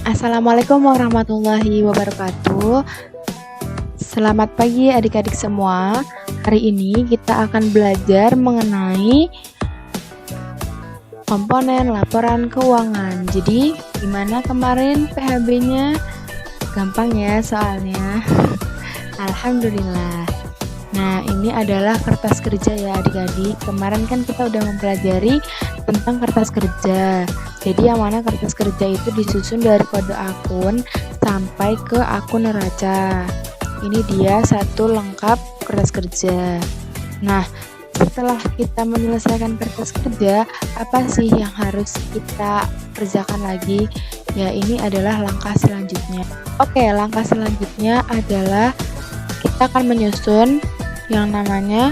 Assalamualaikum warahmatullahi wabarakatuh. Selamat pagi adik-adik semua. Hari ini kita akan belajar mengenai komponen laporan keuangan. Jadi, gimana kemarin PHB-nya? Gampang ya soalnya. Alhamdulillah. Nah, ini adalah kertas kerja ya adik-adik. Kemarin kan kita udah mempelajari tentang kertas kerja. Jadi yang mana kertas kerja itu disusun dari kode akun sampai ke akun neraca. Ini dia satu lengkap kertas kerja. Nah, setelah kita menyelesaikan kertas kerja, apa sih yang harus kita kerjakan lagi? Ya, ini adalah langkah selanjutnya. Oke, langkah selanjutnya adalah kita akan menyusun yang namanya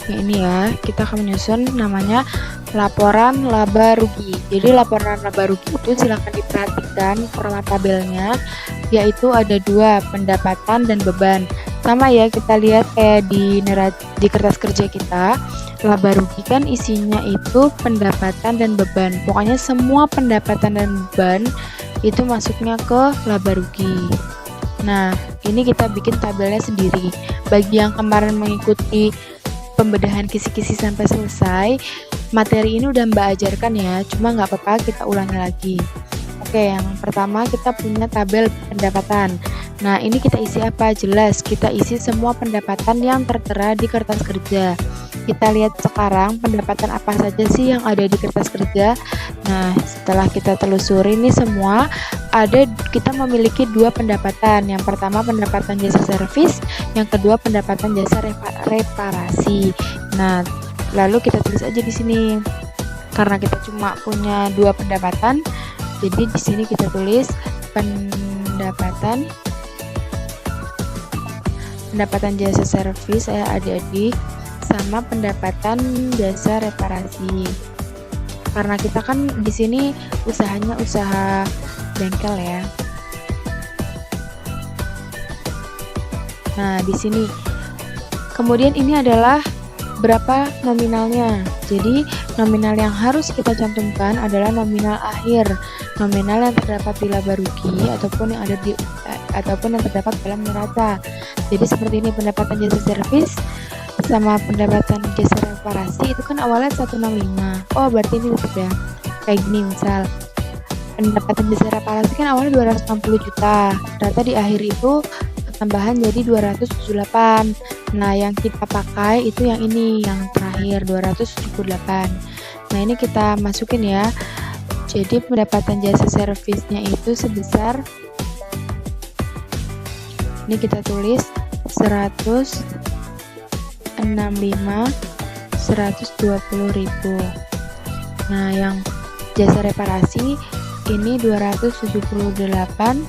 ini ya, kita akan menyusun namanya laporan laba rugi. Jadi laporan laba rugi itu silakan diperhatikan format tabelnya, yaitu ada dua, pendapatan dan beban. Sama ya, kita lihat kayak di kertas kerja kita, laba rugi kan isinya itu pendapatan dan beban. Pokoknya semua pendapatan dan beban itu masuknya ke laba rugi. Nah, ini kita bikin tabelnya sendiri. Bagi yang kemarin mengikuti pembedahan kisi-kisi sampai selesai, materi ini udah Mbak ajarkan ya, cuma nggak apa-apa kita ulangi lagi. Oke, yang pertama kita punya tabel pendapatan. Nah, ini kita isi apa? Jelas, kita isi semua pendapatan yang tertera di kertas kerja. Kita lihat sekarang pendapatan apa saja sih yang ada di kertas kerja. Nah, setelah kita telusuri ini semua, kita memiliki dua pendapatan. Yang pertama pendapatan jasa servis, yang kedua pendapatan jasa reparasi. Nah, lalu kita tulis aja di sini. Karena kita cuma punya dua pendapatan, jadi di sini kita tulis pendapatan jasa servis ya adik-adik, sama pendapatan jasa reparasi. Karena kita kan di sini usahanya usaha bengkel ya. Nah, di sini. Kemudian ini adalah berapa nominalnya. Jadi, nominal yang harus kita cantumkan adalah nominal akhir, nominal yang terdapat di laba rugi ataupun yang terdapat dalam neraca. Jadi seperti ini, pendapatan jasa servis sama pendapatan jasa reparasi itu kan awalnya 165. Oh, berarti ini tetap ya. Kayak gini misal. Pendapatan jasa reparasi kan awalnya 260 juta. Ternyata di akhir itu tambahan jadi 278. Nah, yang kita pakai itu yang ini, yang terakhir 278. Nah, ini kita masukin ya. Jadi pendapatan jasa servisnya itu sebesar, ini kita tulis 165.120.000. Nah, yang jasa reparasi ini 278.000.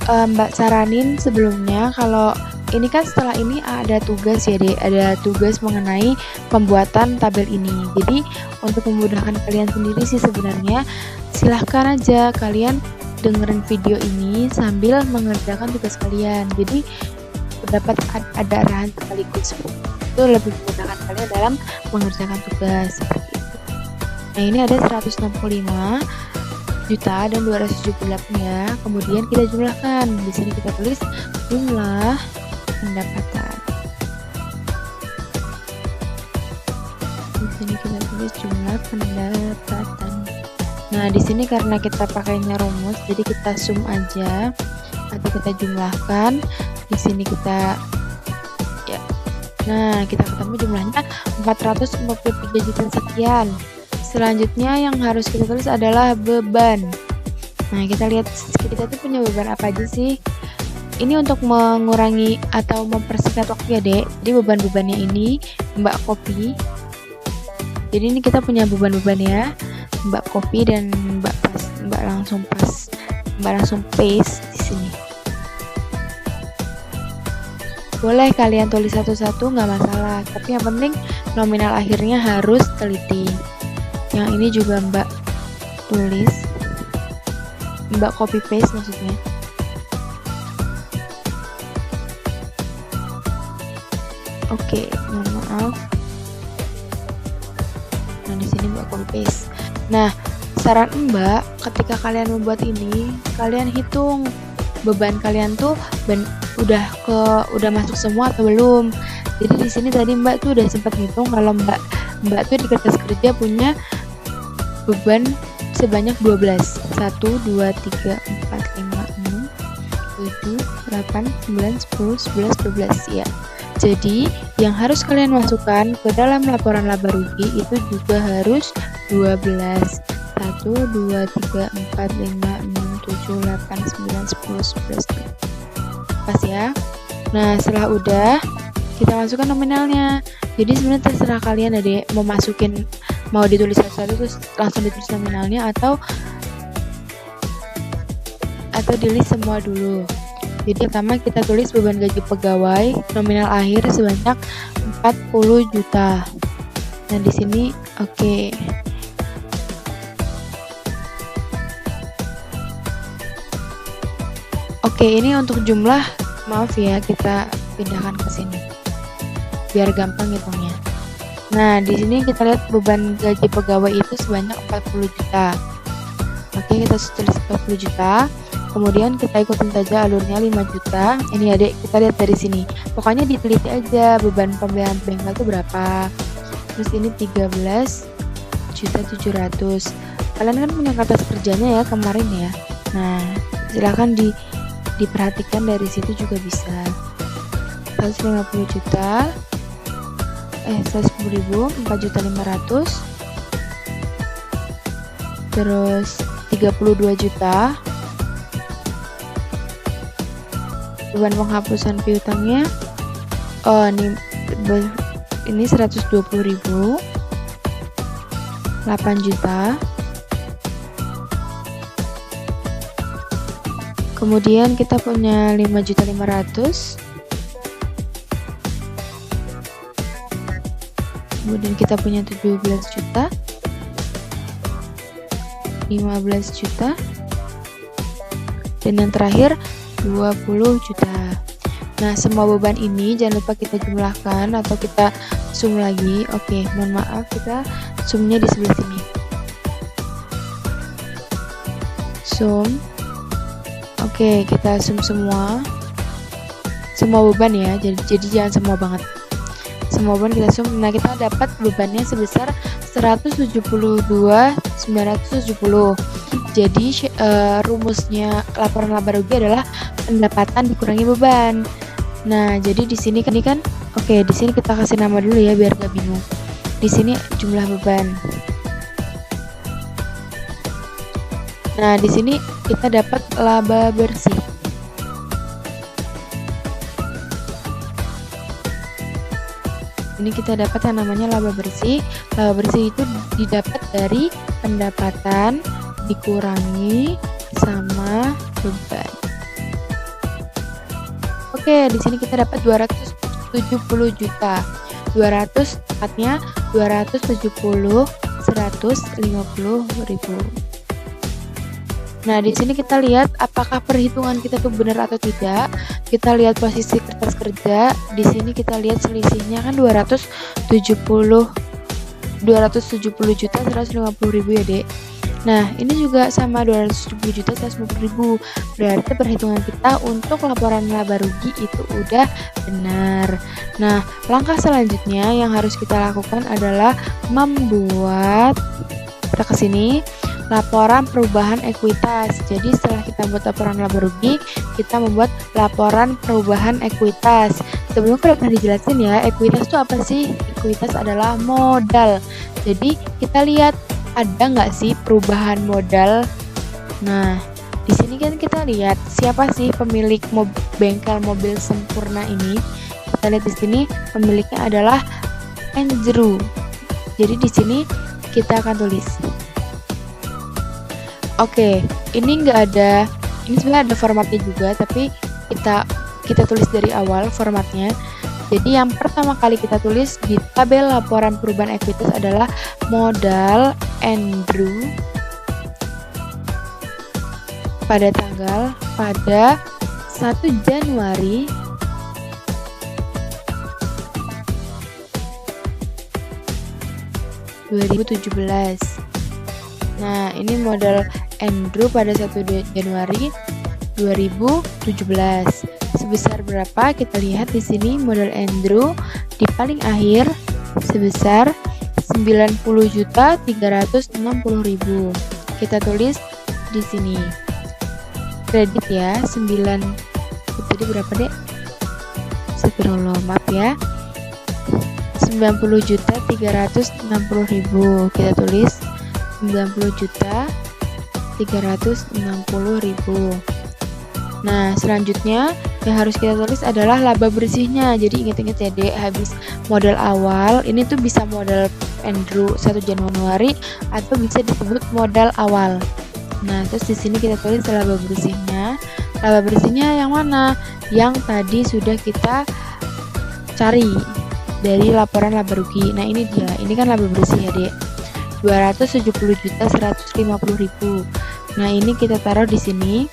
Mbak saranin sebelumnya kalau ini kan setelah ini ada tugas ya deh, ada tugas mengenai pembuatan tabel ini. Jadi untuk memudahkan kalian sendiri sih sebenarnya silahkan aja kalian dengerin video ini sambil mengerjakan tugas kalian. Jadi dapat ada arahan sekaligus, itu lebih memudahkan kalian dalam mengerjakan tugas seperti itu. Nah, ini ada 165 juta dan 278 ya. Kemudian kita jumlahkan. Di sini kita tulis jumlah pendapatan. Di sini kita tulis jumlah pendapatan. Nah, di sini karena kita pakainya rumus, jadi kita sum aja atau kita jumlahkan. Di sini kita ya. Nah, kita ketemu jumlahnya 443 juta sekian. Selanjutnya yang harus kita tulis adalah beban. Nah, kita lihat kita tuh punya beban apa aja sih. Ini untuk mengurangi atau mempersingkat waktu ya dek. Jadi beban-bebannya ini Mbak copy. Jadi ini kita punya beban-beban ya. Mbak copy dan Mbak langsung paste di sini. Boleh kalian tulis satu-satu nggak masalah. Tapi yang penting nominal akhirnya harus teliti. Yang ini juga Mbak tulis, Mbak copy paste maksudnya. Oke, mohon maaf. Nah, di sini Mbak copy paste. Nah, saran Mbak, ketika kalian membuat ini, kalian hitung beban kalian tuh udah masuk semua atau belum. Jadi di sini tadi Mbak tuh udah sempat ngitung kalau Mbak tuh di kertas kerja punya beban sebanyak 12. 1 2 3 4 5 6 7 8 9 10 11 12 ya. Jadi yang harus kalian masukkan ke dalam laporan laba rugi itu juga harus 12. 1 2 3 4 5 6 7 8 9 10 11 pas ya. Nah setelah udah kita masukkan nominalnya. Jadi sebenarnya terserah kalian Adek mau ditulis satu-satu terus langsung ditulis nominalnya atau di-list semua dulu. Jadi pertama kita tulis beban gaji pegawai nominal akhir sebanyak 40 juta. Nah di sini oke. Oke, ini untuk jumlah, maaf ya, kita pindahkan ke sini biar gampang hitungnya. Nah, di sini kita lihat beban gaji pegawai itu sebanyak 40 juta. Oke, kita tulis 40 juta. Kemudian kita ikutin saja alurnya 5 juta. Ini Adek, kita lihat dari sini. Pokoknya diteliti aja beban pembelian bengkel itu berapa. Terus ini 13.700.000. Kalian kan punya kertas kerjanya ya kemarin ya. Nah, silakan diperhatikan dari situ juga bisa. 150 juta 110.000 4.500.000, terus 32 juta beban penghapusan piutangnya ini 120.000 8 juta. Kemudian kita punya 5.500.000. Kemudian kita punya 17 juta. 15 juta. Dan yang terakhir 20 juta. Nah, semua beban ini jangan lupa kita jumlahkan atau kita sum lagi. Oke, mohon maaf, kita sumnya di sebelah sini. Sum. Oke, kita sum semua beban ya. Jadi jangan semua banget. Semua beban kita sum. Nah, kita dapat bebannya sebesar 172.970. Jadi rumusnya laporan laba rugi adalah pendapatan dikurangi beban. Nah, jadi di sini kan oke, di sini kita kasih nama dulu ya biar gak bingung. Di sini jumlah beban. Nah, di sini kita dapat laba bersih. Ini kita dapat yang namanya laba bersih. Laba bersih itu didapat dari pendapatan dikurangi sama beban. Oke, di sini kita dapat 270 juta. 200 tepatnya 270 150.000. Nah, di sini kita lihat apakah perhitungan kita tuh benar atau tidak. Kita lihat posisi kertas kerja. Di sini kita lihat selisihnya kan 270 juta 150.000 ya, Dek. Nah, ini juga sama 270 juta 150.000. Berarti perhitungan kita untuk laporan laba rugi itu udah benar. Nah, langkah selanjutnya yang harus kita lakukan adalah membuat, kita ke sini, laporan perubahan ekuitas. Jadi setelah kita buat laporan laba rugi, kita membuat laporan perubahan ekuitas. Sebelum pernah dijelasin ya, ekuitas itu apa sih? Ekuitas adalah modal. Jadi kita lihat ada nggak sih perubahan modal. Nah, di sini kan kita lihat siapa sih pemilik bengkel mobil sempurna ini. Kita lihat di sini pemiliknya adalah Andrew. Jadi di sini kita akan tulis. Oke, ini nggak ada, ini sebenarnya ada formatnya juga, tapi kita tulis dari awal formatnya. Jadi yang pertama kali kita tulis di tabel laporan perubahan ekuitas adalah modal Andrew pada 1 Januari 2017. Nah, ini modal Andrew pada 1 Januari 2017. Sebesar berapa? Kita lihat di sini modal Andrew di paling akhir sebesar 90.360.000. Kita tulis di sini. Kredit ya, 9. Jadi berapa, Dek? Astagfirullah, maaf ya. 90.360.000. Kita tulis 90.360.000. Nah, selanjutnya yang harus kita tulis adalah laba bersihnya. Jadi ingat-ingat ya, Dek, habis modal awal, ini tuh bisa modal Andrew 1 Januari atau bisa disebut modal awal. Nah, terus di sini kita tulis laba bersihnya. Laba bersihnya yang mana? Yang tadi sudah kita cari dari laporan laba rugi. Nah, ini dia. Ini kan laba bersih ya, Dek. 270.150.000. Nah, ini kita taruh di sini.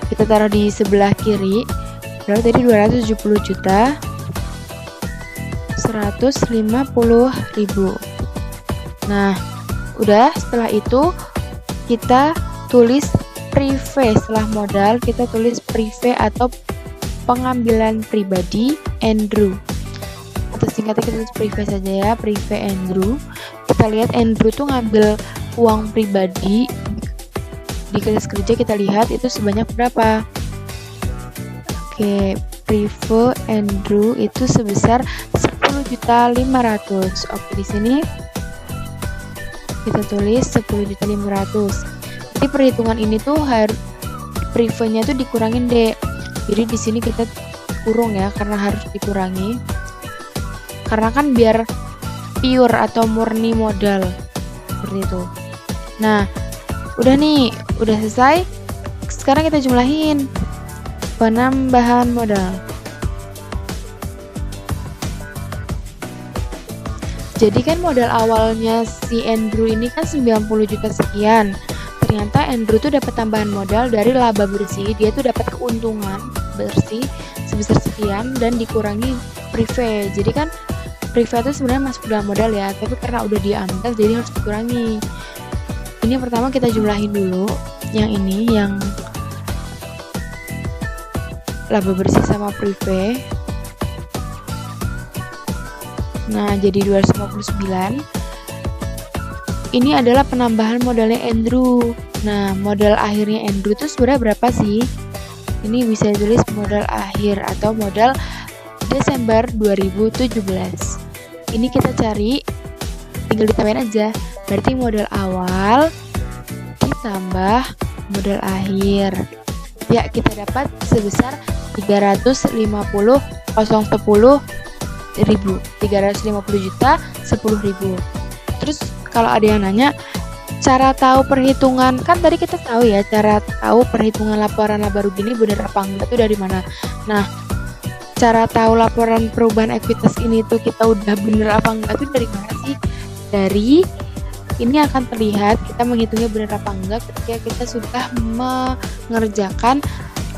Kita taruh di sebelah kiri. Berarti tadi 270.150.000. Nah, udah, setelah itu kita tulis prive. Setelah modal kita tulis prive atau pengambilan pribadi Andrew. Atau singkatnya kita tulis prive saja ya, prive Andrew. Kita lihat Andrew tuh ngambil uang pribadi di kelas kerja, kita lihat itu sebanyak berapa. Oke, prive Andrew itu sebesar 10.500.000. Oke, di sini kita tulis 10.500.000. Jadi perhitungan ini tuh harus prive-nya tuh dikurangin, Dek. Jadi di sini kita kurung ya, karena harus dikurangi. Karena kan biar pure atau murni modal. Seperti itu. Nah, udah nih, udah selesai. Sekarang kita jumlahin penambahan modal. Jadi kan modal awalnya si Andrew ini kan 90 juta sekian. Ternyata Andrew tuh dapat tambahan modal dari laba bersih. Dia tuh dapat keuntungan bersih sebesar sekian dan dikurangi prive. Jadi kan prive itu sebenarnya masuk dalam modal ya, tapi karena udah diambil jadi harus dikurangi. Ini pertama kita jumlahin dulu. Yang ini yang laba bersih sama prive. Nah, jadi 259. Ini adalah penambahan modalnya Andrew. Nah, modal akhirnya Andrew itu sebenarnya berapa sih? Ini bisa ditulis modal akhir atau modal Desember 2017. Ini kita cari, tinggal ditambahin aja. Berarti modal awal ditambah modal akhir. Ya, kita dapat sebesar 350.010.000. 350.010.000. Terus kalau ada yang nanya, cara tahu perhitungan, kan tadi kita tahu ya, cara tahu perhitungan laporan laba rugi ini benar apa enggak tuh dari mana. Nah, cara tahu laporan perubahan ekuitas ini tuh kita udah bener apa enggak tuh dari mana sih? Dari ini akan terlihat kita menghitungnya benar apa enggak ketika kita sudah mengerjakan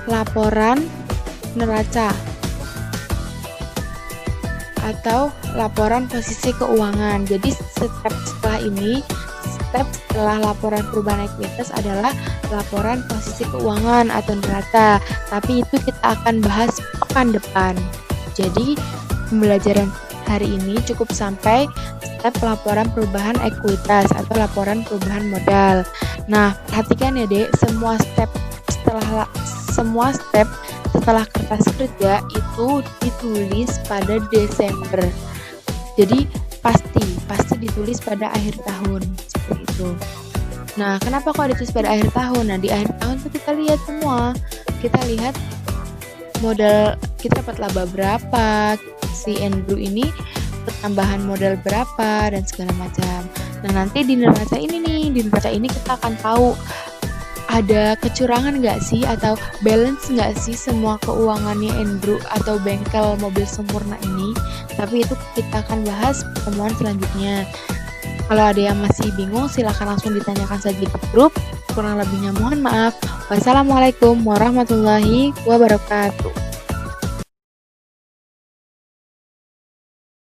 laporan neraca atau laporan posisi keuangan. Jadi step setelah laporan perubahan ekuitas adalah laporan posisi keuangan atau neraca. Tapi itu kita akan bahas pekan depan. Jadi pembelajaran hari ini cukup sampai step laporan perubahan ekuitas atau laporan perubahan modal. Nah, perhatikan ya, Dek, semua step setelah kertas kerja itu ditulis pada Desember. Jadi pasti ditulis pada akhir tahun seperti itu. Nah, kenapa kok ditulis pada akhir tahun? Nah, di akhir tahun tuh kita lihat semua. Kita lihat modal kita dapat laba berapa, si Andrew ini tambahan modal berapa dan segala macam. Nah, nanti di neraca ini kita akan tahu ada kecurangan nggak sih atau balance nggak sih semua keuangannya Andrew atau bengkel mobil sempurna ini. Tapi itu kita akan bahas pertemuan selanjutnya. Kalau ada yang masih bingung silahkan langsung ditanyakan saja di grup. Kurang lebihnya mohon maaf. Wassalamualaikum warahmatullahi wabarakatuh.